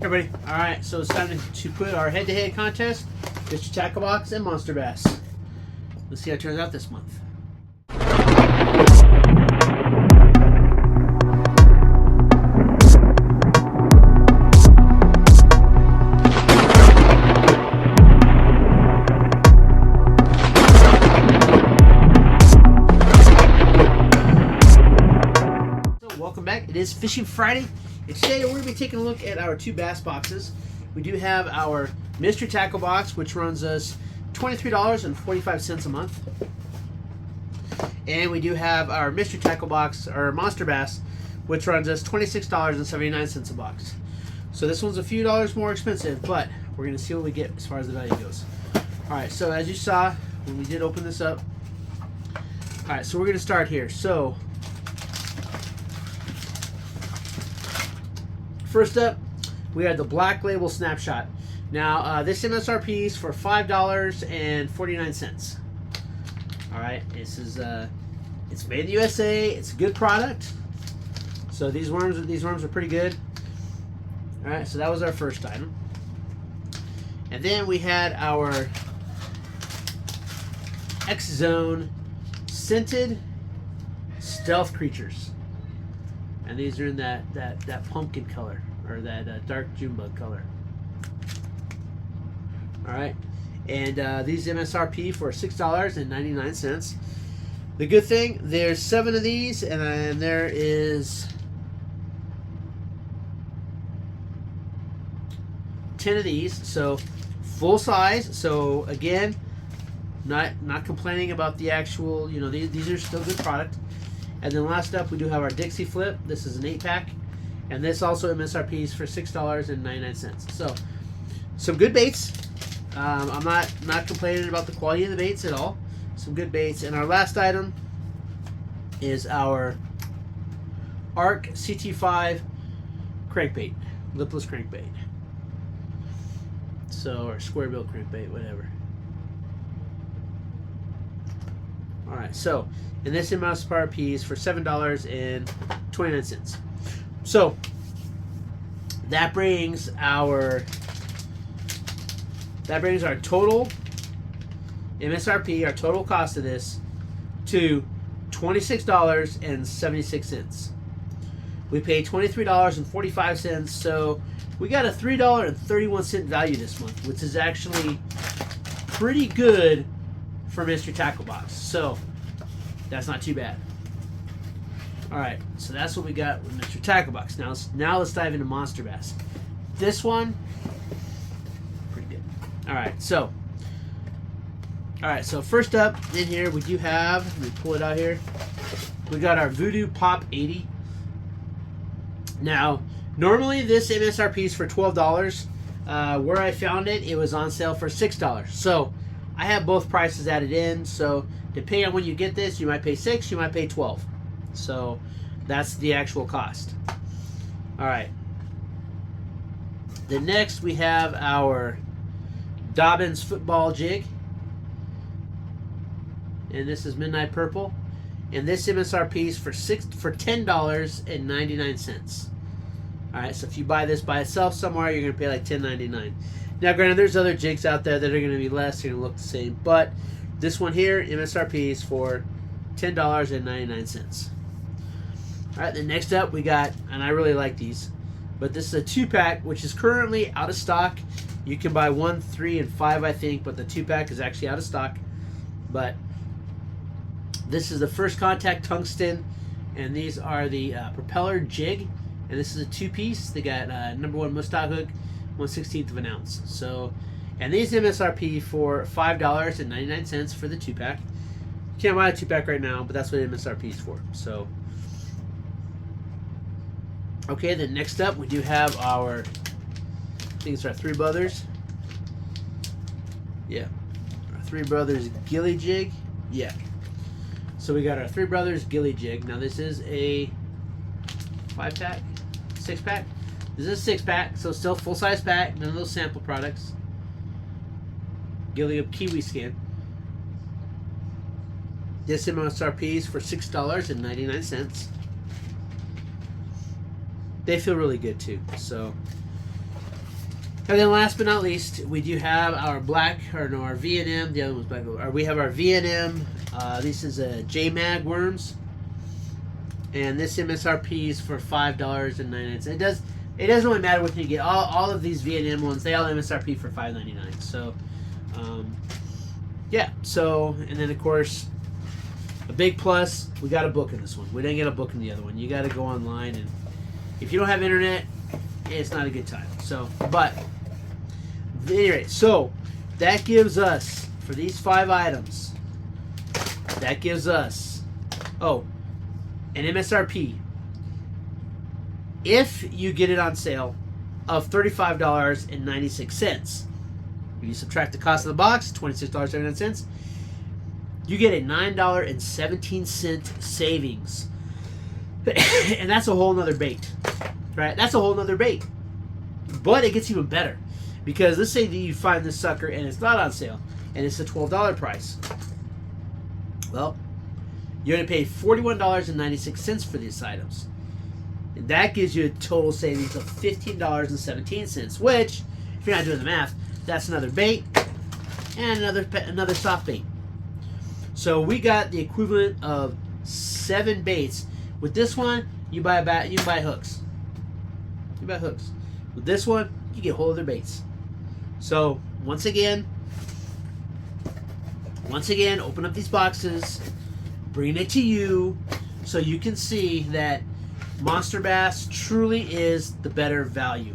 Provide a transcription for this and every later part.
Hey everybody, alright, so it's time to put our head-to-head contest, Mr. Tackle Box and Monster Bass. Let's see how it turns out this month. So welcome back, it is Fishing Friday. And today we're going to be taking a look at our two bass boxes. We do have our Mystery Tackle Box, which runs us $23.45 a month. And we do have our Mystery Tackle Box, our Monster Bass, which runs us $26.79 a box. So this one's a few dollars more expensive, but we're going to see what we get as far as the value goes. Alright, so as you saw when we did open this up. Alright, so we're going to start here. So first up, we have the Black Label Snapshot. Now, this MSRP is for $5.49. All right, this is it's made in the USA. It's a good product. So these worms are pretty good. All right, so that was our first item, and then we had our X Zone Scented Stealth Creatures. And these are in that pumpkin color, or that dark June bug color. All right, and these MSRP for $6.99. The good thing, there's 7 of these, and there is 10 of these, so full size. So again, not complaining about the actual. You know, these are still good product. And then last up, we do have our Dixie Flip. This is an 8-pack. And this also MSRP is for $6.99. So, some good baits. I'm not complaining about the quality of the baits at all. Some good baits. And our last item is our Arc CT5 crankbait. Lipless crankbait. So, or square bill crankbait, whatever. Alright, so, and this MSRP is for $7.29. So, that brings our total MSRP, our total cost of this, to $26.76. We paid $23.45, so we got a $3.31 value this month, which is actually pretty good for Mystery Tackle Box. So that's not too bad. Alright, so that's what we got with Mystery Tackle Box. Now let's dive into Monster Bass. This one, pretty good. Alright, so first up in here we do have, let me pull it out here. We got our Voodoo Pop 80. Now, normally this MSRP is for $12. Where I found it, it was on sale for $6. So I have both prices added in, so depending on when you get this, you might pay $6, you might pay $12. So that's the actual cost. Alright. Then next we have our Dobbins football jig. And this is Midnight Purple. And this MSRP is for $10.99. Alright, so if you buy this by itself somewhere, you're going to pay like $10.99. Now, granted, there's other jigs out there that are going to be less, they're going to look the same, but this one here, MSRP is for $10.99. Alright, then next up we got, and I really like these, but this is a 2-pack, which is currently out of stock. You can buy 1, 3, and 5, I think, but the 2-pack is actually out of stock. But this is the First Contact Tungsten, and these are the propeller jig, and this is a 2-piece. They got number 1 mustang hook, 1/16 of an ounce. So, and these MSRP for $5.99 for the 2-pack. You can't buy a 2-pack right now, but that's what MSRP is for. So, okay, then next up we do have our, I think it's our Three Brothers. Yeah, our Three Brothers Gilly Jig. Yeah. So we got our Three Brothers Gilly Jig. Now this is a 5-pack, 6-pack. This is a 6-pack, so still full-size pack, none of those sample products. Gilly Up Kiwi Skin. This MSRP is for $6.99. They feel really good too. So, And then last but not least, we do have our our V&M. The other one's black. We have our V&M. This is a J-Mag worms. And this MSRP is for $5.99. It doesn't really matter what you get. All of these V&M ones, they all MSRP for $5.99. So, yeah. So, and then of course, a big plus, we got a book in this one. We didn't get a book in the other one. You got to go online, and if you don't have internet, it's not a good time. So, but anyway, so that gives us, for these 5 items, that gives us, an MSRP, if you get it on sale, of $35.96. If you subtract the cost of the box, $26.79, you get a $9.17 savings. And that's a whole nother bait, right? That's a whole nother bait. But it gets even better, because let's say that you find this sucker and it's not on sale, and it's a $12 price. Well, you're going to pay $41.96 for these items. And that gives you a total savings of $15.17, which, if you're not doing the math, that's another bait and another soft bait. So we got the equivalent of 7 baits. With this one, you buy hooks. You buy hooks. With this one, you get whole other baits. So once again, open up these boxes, bring it to you, so you can see that Monster Bass truly is the better value.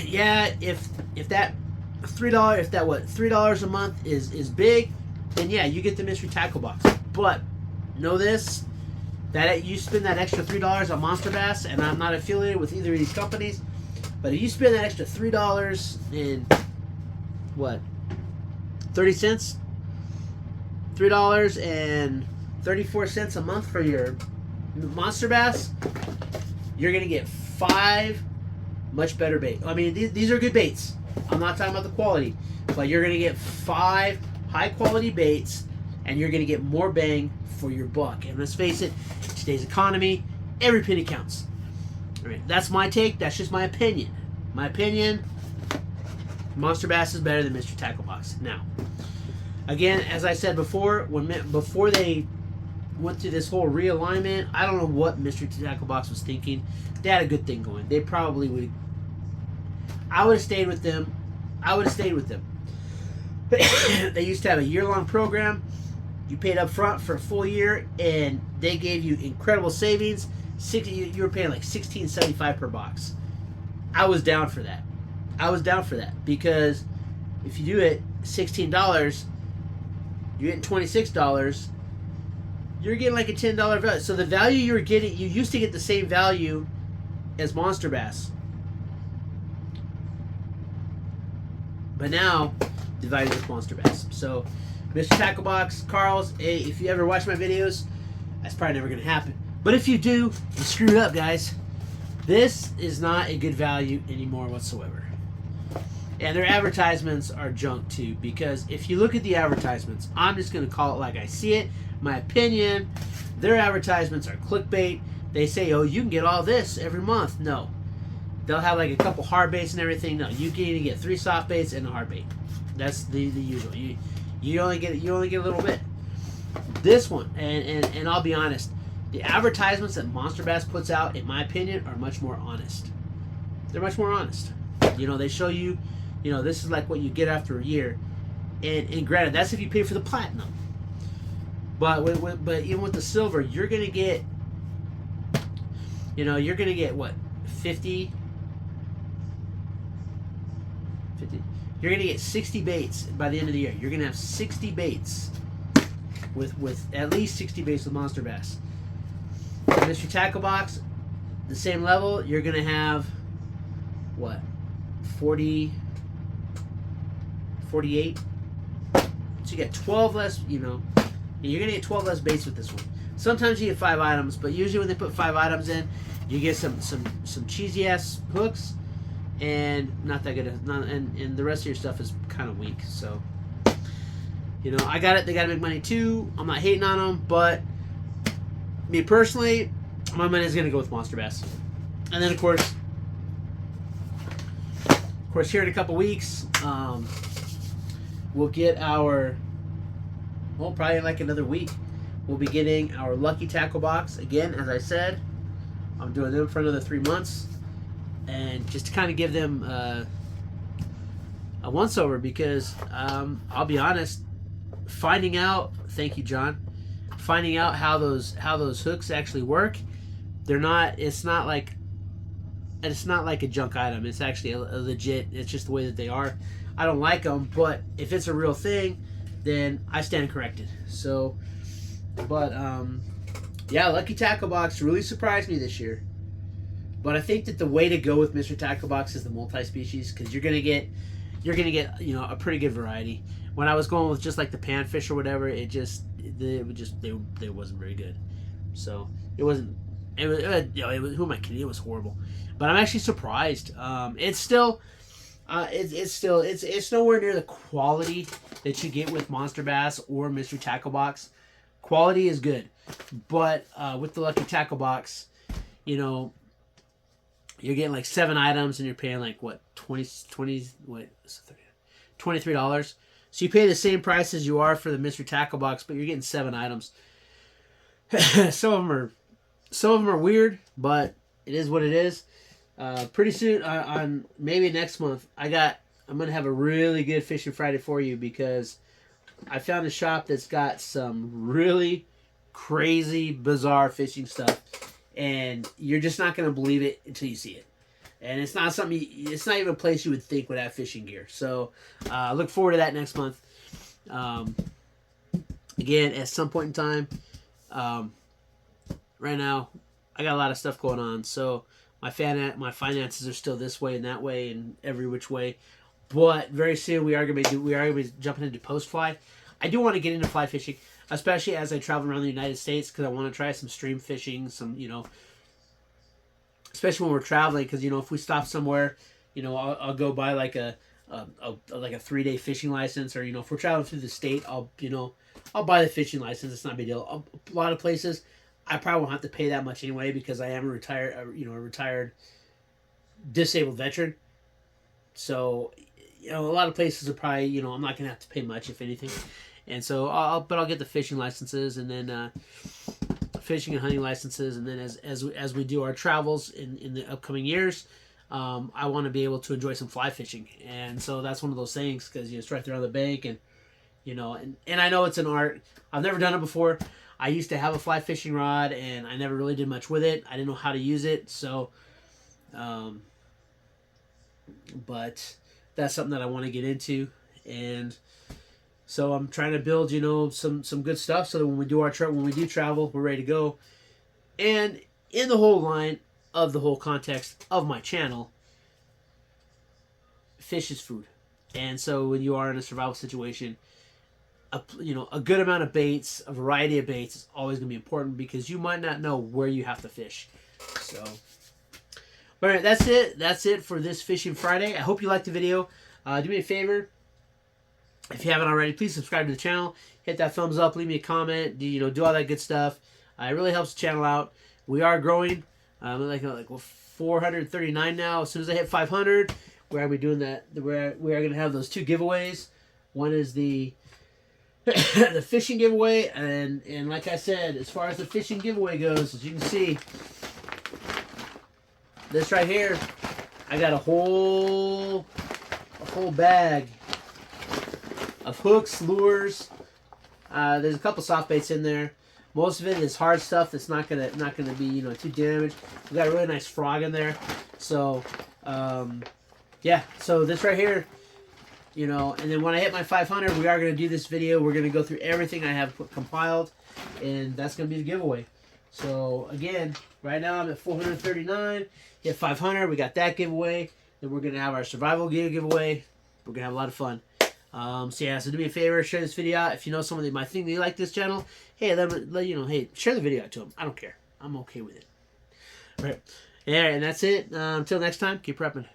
Yeah, if that $3 a month is big, then yeah, you get the mystery tackle box. But know this, that you spend that extra $3 on Monster Bass, and I'm not affiliated with either of these companies, but if you spend that extra $3 in $3.34 a month for your Monster Bass, you're gonna get 5 much better baits. I mean, these are good baits. I'm not talking about the quality, but you're gonna get 5 high quality baits, and you're gonna get more bang for your buck. And let's face it, today's economy, every penny counts. All right, that's my take. That's just my opinion. My opinion, Monster Bass is better than Mystery Tackle Box. Now, again, as I said before, before they went through this whole realignment, I don't know what Mystery Tackle Box was thinking. They had a good thing going. They probably would. I would have stayed with them. They used to have a year-long program. You paid up front for a full year, and they gave you incredible savings. You were paying like $16.75 per box. I was down for that. Because if you do it $16, you're getting $26. You're getting like a $10 value. So the value you were getting, you used to get the same value as Monster Bass, but now divided with Monster Bass. So Mr. Tackle Box, Carl's, hey, if you ever watch my videos, that's probably never going to happen. But if you do, you screwed up, guys. This is not a good value anymore whatsoever. And their advertisements are junk too, because if you look at the advertisements, I'm just going to call it like I see it. My opinion, their advertisements are clickbait. They say, oh, you can get all this every month. No. They'll have like a couple hard baits and everything. No, you can even get 3 soft baits and a hard bait. That's the usual. You only get a little bit. This one, and I'll be honest, the advertisements that Monster Bass puts out, in my opinion, are much more honest. They're much more honest. They show you, this is like what you get after a year. And granted, that's if you pay for the platinum. But even with the silver, you're gonna get, what, 50. You're gonna get 60 baits by the end of the year. You're gonna have 60 baits with at least 60 baits with Monster Bass. Mystery Tackle Box, the same level. You're gonna have what, 40, 48. So you get 12 less. You're gonna get 12 less baits with this one. Sometimes you get 5 items, but usually when they put 5 items in, you get some cheesy ass hooks, and not that good. And the rest of your stuff is kind of weak. So, I got it. They got to make money too. I'm not hating on them, but me personally, my money is gonna go with Monster Bass. And then of course, course, here in a couple weeks, we'll get our, well, probably in like another week, we'll be getting our Lucky Tackle Box. Again, as I said, I'm doing them for another 3 months. And just to kind of give them a once-over, because I'll be honest, finding out, thank you, John, finding out how those hooks actually work, it's not like a junk item. It's actually a legit, it's just the way that they are. I don't like them, but if it's a real thing, then I stand corrected. So, but yeah, Lucky Tackle Box really surprised me this year. But I think that the way to go with Mr. Tackle Box is the multi-species, because you're gonna get a pretty good variety. When I was going with just like the panfish or whatever, they wasn't very good. So it wasn't. It was who am I kidding? It was horrible. But I'm actually surprised. It's nowhere near the quality that you get with Monster Bass or Mr. Tackle Box. Quality is good, but with the Lucky Tackle Box, you're getting like 7 items and you're paying like what, $23. So you pay the same price as you are for the Mr. Tackle Box, but you're getting 7 items. Some of them are weird, but it is what it is. Pretty soon, on maybe next month, I'm gonna have a really good Fishing Friday for you, because I found a shop that's got some really crazy, bizarre fishing stuff, and you're just not gonna believe it until you see it. And it's not it's not even a place you would think would have fishing gear. So look forward to that next month. Again, at some point in time, right now, I got a lot of stuff going on. So my finances are still this way and that way and every which way. But very soon we are gonna be jumping into post fly. I do want to get into fly fishing, especially as I travel around the United States, because I want to try some stream fishing, especially when we're traveling, because if we stop somewhere, I'll go buy like a 3-day fishing license, or if we're traveling through the state, I'll buy the fishing license. It's not a big deal. A lot of places I probably won't have to pay that much anyway, because I am a retired disabled veteran. So a lot of places are probably I'm not gonna have to pay much, if anything. And so I'll get the fishing licenses, and then fishing and hunting licenses, and then as we do our travels in the upcoming years, I want to be able to enjoy some fly fishing. And so that's one of those things, because it's right there on the bank, and and I know it's an art. I've never done it before. I used to have a fly fishing rod, and I never really did much with it. I didn't know how to use it, so but that's something that I want to get into. And so I'm trying to build, some good stuff, so that when we do travel, we're ready to go. And in the whole line of the whole context of my channel, fish is food. And so when you are in a survival situation, a good amount of baits, a variety of baits is always going to be important, because you might not know where you have to fish. So, all right, that's it. That's it for this Fishing Friday. I hope you liked the video. Do me a favor. If you haven't already, please subscribe to the channel. Hit that thumbs up. Leave me a comment. Do all that good stuff. It really helps the channel out. We are growing. We're 439 now. As soon as I hit 500, we're gonna be doing that. We are gonna have those 2 giveaways. One is the the fishing giveaway, and like I said, as far as the fishing giveaway goes, as you can see, this right here, I got a whole bag of hooks, lures. There's a couple soft baits in there. Most of it is hard stuff that's not gonna be too damaged. We got a really nice frog in there. So yeah. So this right here, and then when I hit my 500, we are gonna do this video. We're gonna go through everything I have compiled, and that's gonna be the giveaway. So again, right now I'm at 439. Hit 500, we got that giveaway. Then we're gonna have our survival gear giveaway. We're gonna have a lot of fun. So do me a favor, share this video out. If you know someone that might think they like this channel, hey, hey, share the video out to them. I don't care. I'm okay with it. All right. And that's it. Until next time, keep prepping.